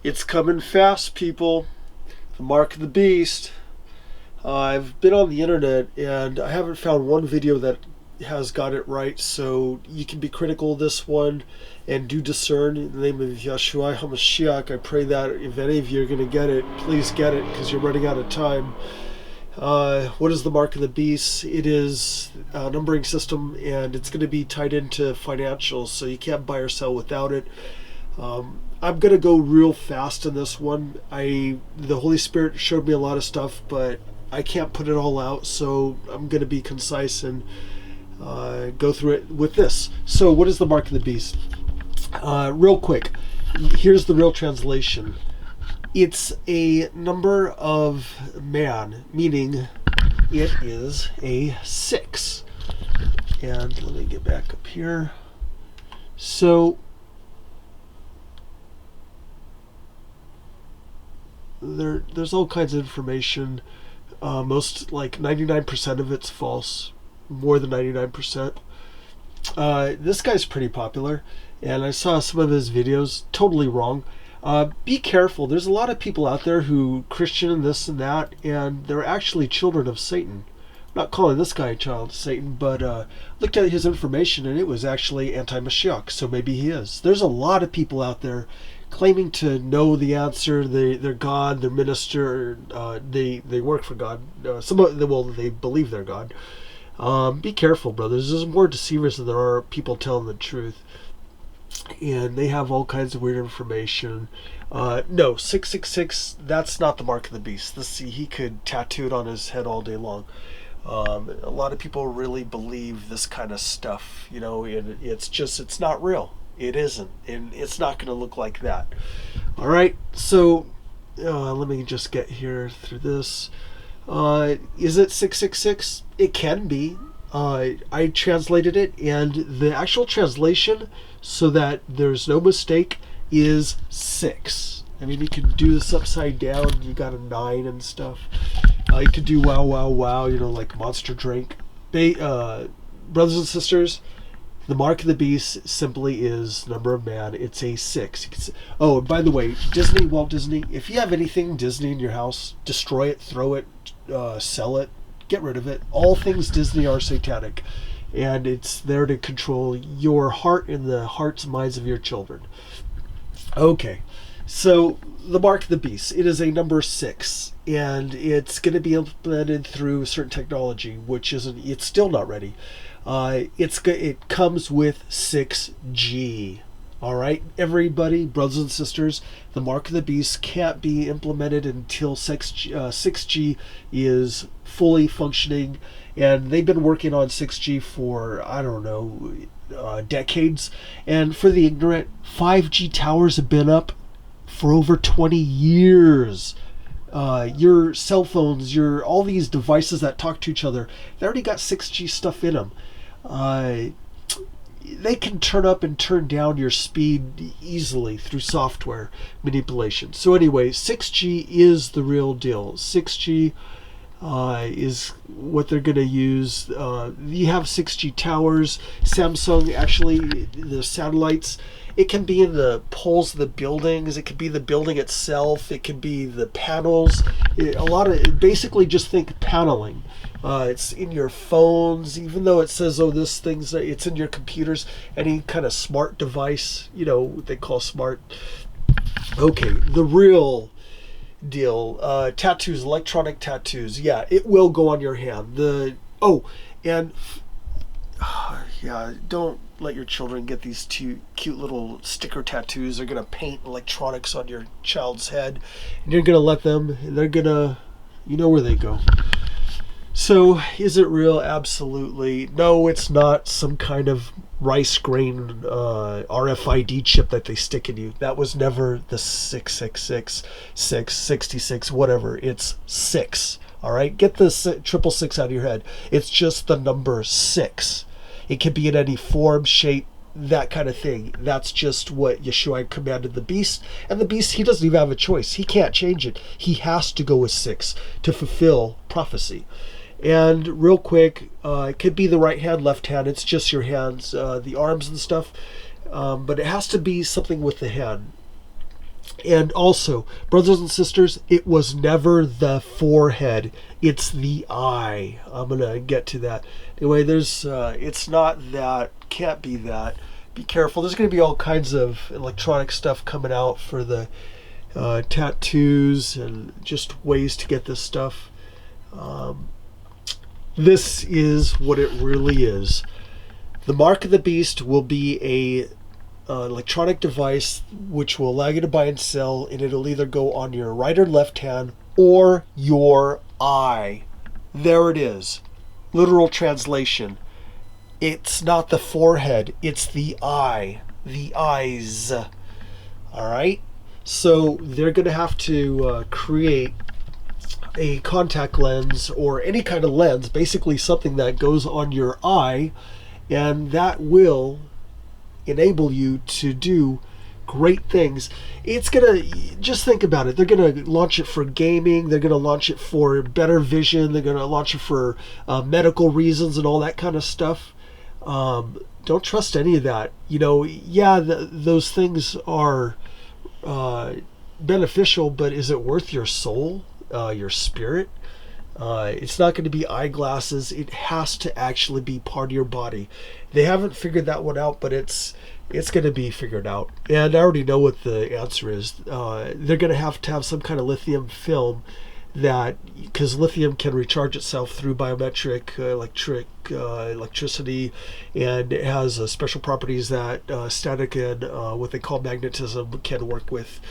It's coming fast, people. The mark of the beast. I've been on the internet and I haven't found one video that has got it right, so you can be critical of this one and do discern. In the name of Yeshua HaMashiach, I pray that if any of you are going to get it, please get it because you're running out of time. What is the mark of the beast? It is a numbering system and it's going to be tied into financials, so you can't buy or sell without it. I'm gonna go real fast in this one. The Holy Spirit showed me a lot of stuff, but I can't put it all out, so I'm gonna be concise and go through it with this. So, what is the mark of the beast? Real quick, here's the real translation. It's a number of man, meaning it is a 6. And let me get back up here. So there's all kinds of information. Most, like 99% of it's false, more than 99%. This guy's pretty popular, and I saw some of his videos, totally wrong. Be careful. There's a lot of people out there who Christian and this and that, and they're actually children of Satan. I'm not calling this guy a child of Satan, but looked at his information and it was actually anti-Mashiach, so maybe he is. There's a lot of people out there claiming to know the answer. They're God, they're minister, they work for God. Some of them, well, they believe they're God. Be careful, brothers. There's more deceivers than there are people telling the truth, and they have all kinds of weird information. No, 666. That's not the mark of the beast. Let's see. He could tattoo it on his head all day long. A lot of people really believe this kind of stuff, and it's not real. It isn't, and it's not going to look like that. All right, so let me just get here through this. Is it 666? It can be. I translated it, and the actual translation, so that there's no mistake, is 6. I mean, you can do this upside down. You got a 9 and stuff. You could do wow, wow, wow, like Monster Drink. Brothers and sisters, the mark of the beast simply is number of man. It's a 6. Oh, and by the way, Disney, Walt Disney, if you have anything Disney in your house, destroy it, throw it, sell it, get rid of it. All things Disney are satanic, and it's there to control your heart and the hearts and minds of your children. Okay, so the mark of the beast, it is a number 6, and it's going to be implemented through certain technology, which it's still not ready. It comes with 6G. All right, everybody, brothers and sisters, the mark of the beast can't be implemented until 6G is fully functioning, and they've been working on 6G for, I don't know, decades. And for the ignorant, 5G towers have been up for over 20 years. Your cell phones, all these devices that talk to each other, they already got 6G stuff in them. They can turn up and turn down your speed easily through software manipulation. So anyway, 6G is the real deal. 6G is what they're going to use. You have 6G towers. Samsung, actually, the satellites, it can be in the poles of the buildings. It could be the building itself. It could be the panels. Basically just think paneling. It's in your phones, even though it says, this thing's, it's in your computers, any kind of smart device, what they call smart. Okay, the real deal, tattoos, electronic tattoos. Yeah, it will go on your hand. Don't let your children get these two cute little sticker tattoos. They're going to paint electronics on your child's head, and you're going to let them, they're going to, where they go. So, is it real? Absolutely. No, it's not some kind of rice grain RFID chip that they stick in you. That was never the 666, 666, whatever. It's 6. All right? Get the 666 out of your head. It's just the number 6. It can be in any form, shape, that kind of thing. That's just what Yeshua commanded the beast. And the beast, he doesn't even have a choice. He can't change it. He has to go with 6 to fulfill prophecy. And real quick, it could be the right hand, left hand. It's just your hands, the arms and stuff. But it has to be something with the hand. And also, brothers and sisters, it was never the forehead. It's the eye. I'm going to get to that. Anyway, it's not that. Can't be that. Be careful. There's going to be all kinds of electronic stuff coming out for the tattoos and just ways to get this stuff. This is what it really is. The mark of the beast will be a electronic device which will allow you to buy and sell, and it'll either go on your right or left hand or your eye. There it is. Literal translation. It's not the forehead, it's the eye. The eyes. Alright? So they're going to have to create a contact lens or any kind of lens, basically something that goes on your eye, and that will enable you to do great things. It's gonna, just think about it, they're gonna launch it for gaming, they're gonna launch it for better vision, they're gonna launch it for medical reasons and all that kind of stuff. Don't trust any of that. Those things are beneficial, but is it worth your soul, your spirit? It's not going to be eyeglasses. It has to actually be part of your body. They haven't figured that one out, but it's going to be figured out. And I already know what the answer is. They're going to have some kind of lithium film because lithium can recharge itself through biometric electricity, and it has special properties that static and what they call magnetism can work with,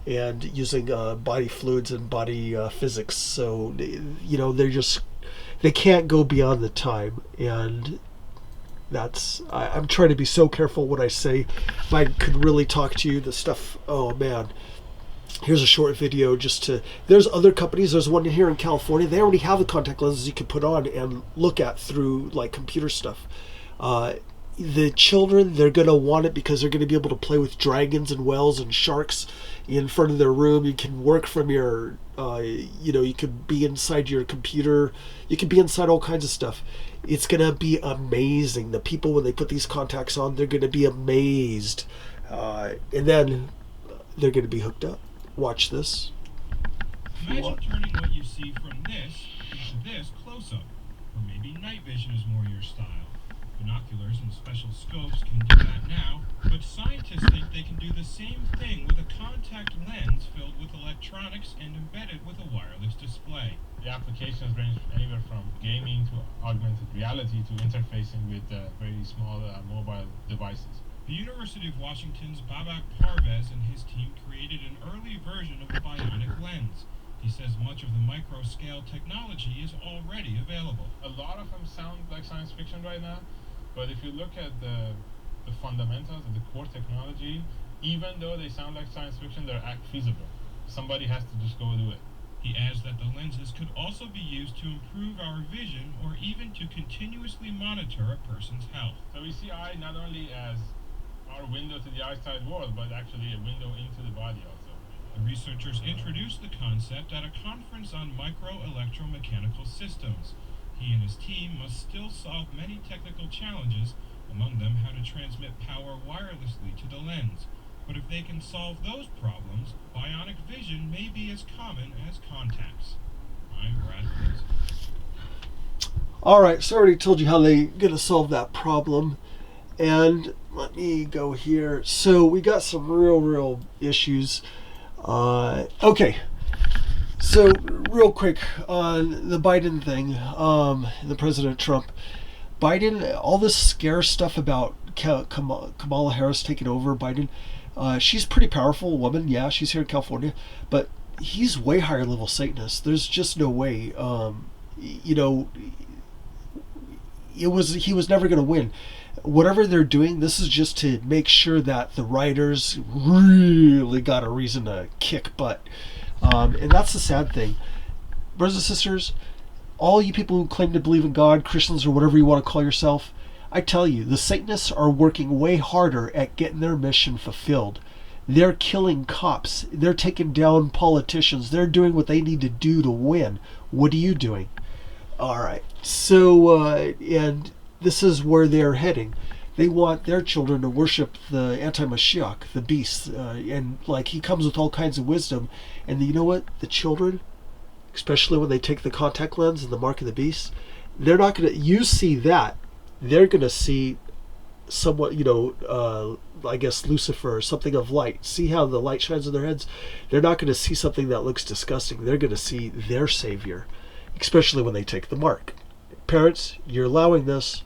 and using body fluids and body physics. So they can't go beyond the time, and I'm trying to be so careful what I say. If I could really talk to you, the stuff, oh man. Here's a short video there's other companies. There's one here in California. They already have the contact lenses you can put on and look at through like computer stuff. The children, they're going to want it because they're going to be able to play with dragons and whales and sharks in front of their room. You can work from your, you could be inside your computer. You can be inside all kinds of stuff. It's going to be amazing. The people, when they put these contacts on, they're going to be amazed. And then they're going to be hooked up. Watch this. Imagine turning what you see from this into this close-up. Or maybe night vision is more your style. Binoculars and special scopes can do that now, but scientists think they can do the same thing with a contact lens filled with electronics and embedded with a wireless display. The applications range anywhere from gaming to augmented reality to interfacing with very small mobile devices. The University of Washington's Babak Parvez and his team created an early version of a bionic lens. He says much of the micro-scale technology is already available. A lot of them sound like science fiction right now, but if you look at the fundamentals of the core technology, even though they sound like science fiction, they're feasible. Somebody has to just go do it. He adds that the lenses could also be used to improve our vision or even to continuously monitor a person's health. So we see eye not only as our window to the outside world, but actually a window into the body also. The researchers introduced the concept at a conference on micro-electromechanical systems. He and his team must still solve many technical challenges, among them how to transmit power wirelessly to the lens. But if they can solve those problems, bionic vision may be as common as contacts. I'm Brad Fitz. Alright, so I already told you how they're going to solve that problem. And let me go here. So we got some real issues. Okay. So real quick on the Biden thing, the President Trump. Biden, all this scare stuff about Kamala Harris taking over Biden. She's a pretty powerful woman. Yeah, she's here in California. But he's way higher level Satanist. There's just no way. He was never going to win. Whatever they're doing, this is just to make sure that the writers really got a reason to kick butt. And that's the sad thing. Brothers and sisters, all you people who claim to believe in God, Christians, or whatever you want to call yourself, I tell you, the Satanists are working way harder at getting their mission fulfilled. They're killing cops. They're taking down politicians. They're doing what they need to do to win. What are you doing? All right. So, and this is where they're heading. they want their children to worship the anti-Mashiach, the beast, and like he comes with all kinds of wisdom. And you know what? The children, especially when they take the contact lens and the mark of the beast, they're not gonna. You see that, they're gonna see somewhat, I guess Lucifer or something of light. See how the light shines on their heads? They're not going to see something that looks disgusting. They're going to see their Savior, especially when they take the mark. Parents, you're allowing this.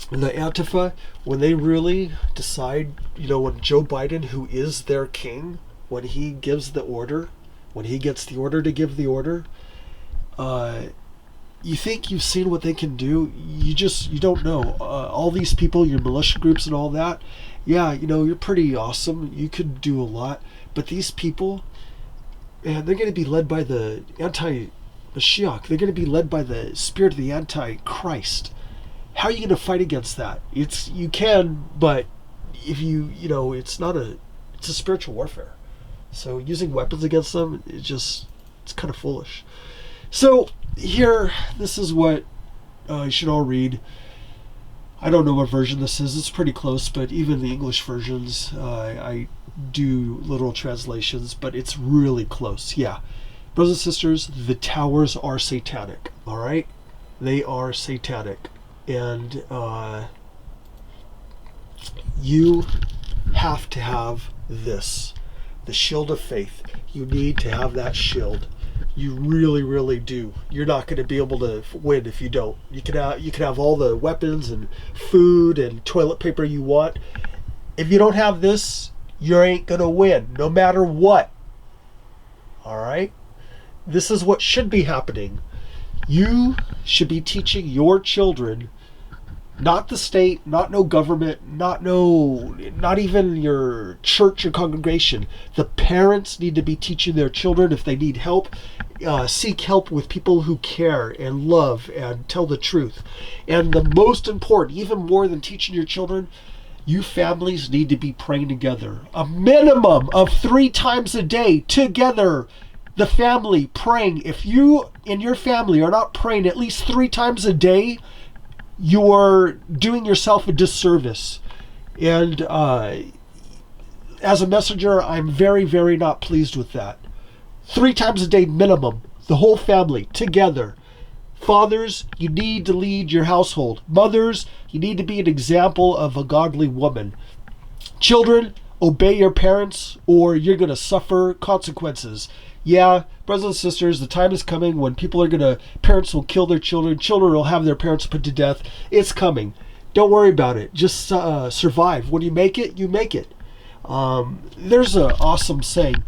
And the Antifa, when they really decide, when Joe Biden, who is their king, when he gives the order, when he gets the order to give the order, you think you've seen what they can do. You don't know. All these people, your militia groups and all that, yeah, you're pretty awesome. You could do a lot. But these people, man, they're going to be led by the anti-Mashiach. They're going to be led by the spirit of the anti-Christ. How are you going to fight against that? You can, but if it's a spiritual warfare. So using weapons against them, it's kind of foolish. So here, this is what you should all read. I don't know what version this is. It's pretty close, but even the English versions, I do literal translations, but it's really close. Yeah. Brothers and sisters, the towers are satanic, all right? They are satanic. And you have to have this, the shield of faith. You need to have that shield. You really, really do. You're not going to be able to win if you don't. You can have all the weapons and food and toilet paper you want. If you don't have this, you ain't going to win, no matter what. All right? This is what should be happening. You should be teaching your children, not the state, not no government, not even your church or congregation. The parents need to be teaching their children if they need help. Seek help with people who care and love and tell the truth. And the most important, even more than teaching your children, you families need to be praying together. A minimum of 3 times a day together. The family praying. If you and your family are not praying at least 3 times a day, you're doing yourself a disservice. And as a messenger, I'm very, very not pleased with that. 3 times a day minimum, the whole family together. Fathers, you need to lead your household. Mothers, you need to be an example of a godly woman. Children, obey your parents or you're going to suffer consequences. Yeah, brothers and sisters, the time is coming when parents will kill their children. Children will have their parents put to death. It's coming. Don't worry about it. Just survive. When you make it, you make it. There's an awesome saying.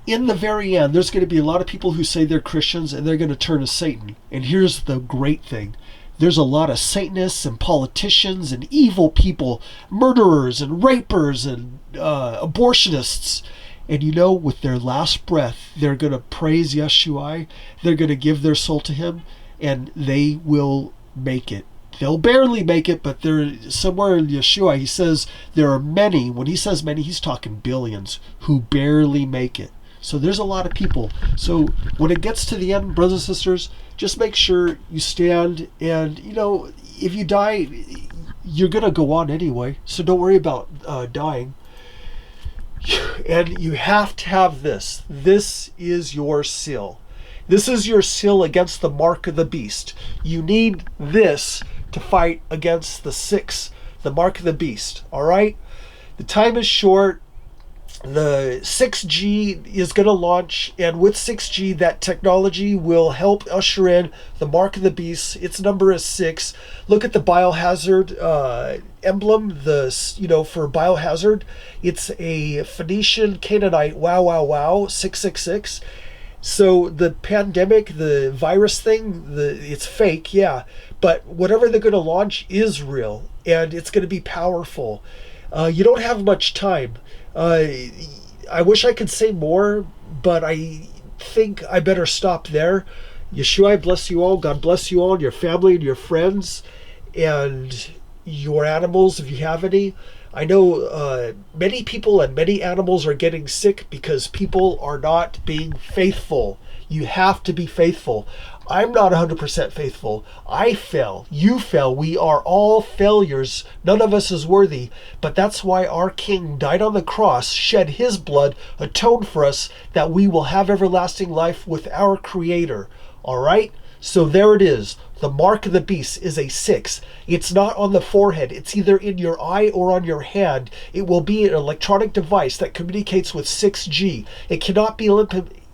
In the very end, there's going to be a lot of people who say they're Christians and they're going to turn to Satan. And here's the great thing. There's a lot of Satanists and politicians and evil people, murderers and rapers and abortionists. And with their last breath, they're going to praise Yeshua. They're going to give their soul to him, and they will make it. They'll barely make it, but they're somewhere in Yeshua. He says there are many. When he says many, he's talking billions who barely make it. So there's a lot of people. So when it gets to the end, brothers and sisters, just make sure you stand. And, if you die, you're going to go on anyway. So don't worry about dying. And you have to have this. This is your seal. This is your seal against the mark of the beast. You need this to fight against the mark of the beast. All right? The time is short. The 6G is going to launch, and with 6G, that technology will help usher in the mark of the beast. Its number is 6. Look at the biohazard emblem, for biohazard. It's a Phoenician Canaanite, wow, 666. So the pandemic, the virus thing, it's fake, yeah. But whatever they're going to launch is real, and it's going to be powerful. You don't have much time. I wish I could say more, but I think I better stop there. Yeshua, bless you all. God bless you all, and your family and your friends, and your animals if you have any. I know many people and many animals are getting sick because people are not being faithful. You have to be faithful. I'm not 100% faithful. I fail. You fail. We are all failures. None of us is worthy. But that's why our King died on the cross, shed his blood, atoned for us, that we will have everlasting life with our Creator. All right? So there it is. The mark of the beast is a 6. It's not on the forehead. It's either in your eye or on your hand. It will be an electronic device that communicates with 6G. It cannot be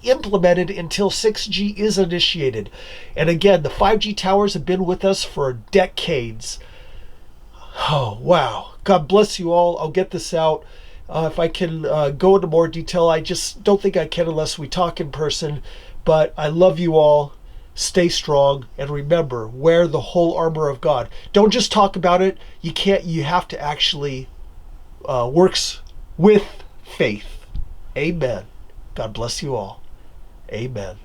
implemented until 6G is initiated. And again, the 5G towers have been with us for decades. Oh, wow. God bless you all. I'll get this out. If I can go into more detail, I just don't think I can unless we talk in person. But I love you all. Stay strong, and remember, wear the whole armor of God. Don't just talk about it. You have to actually works with faith. Amen. God bless you all. Amen.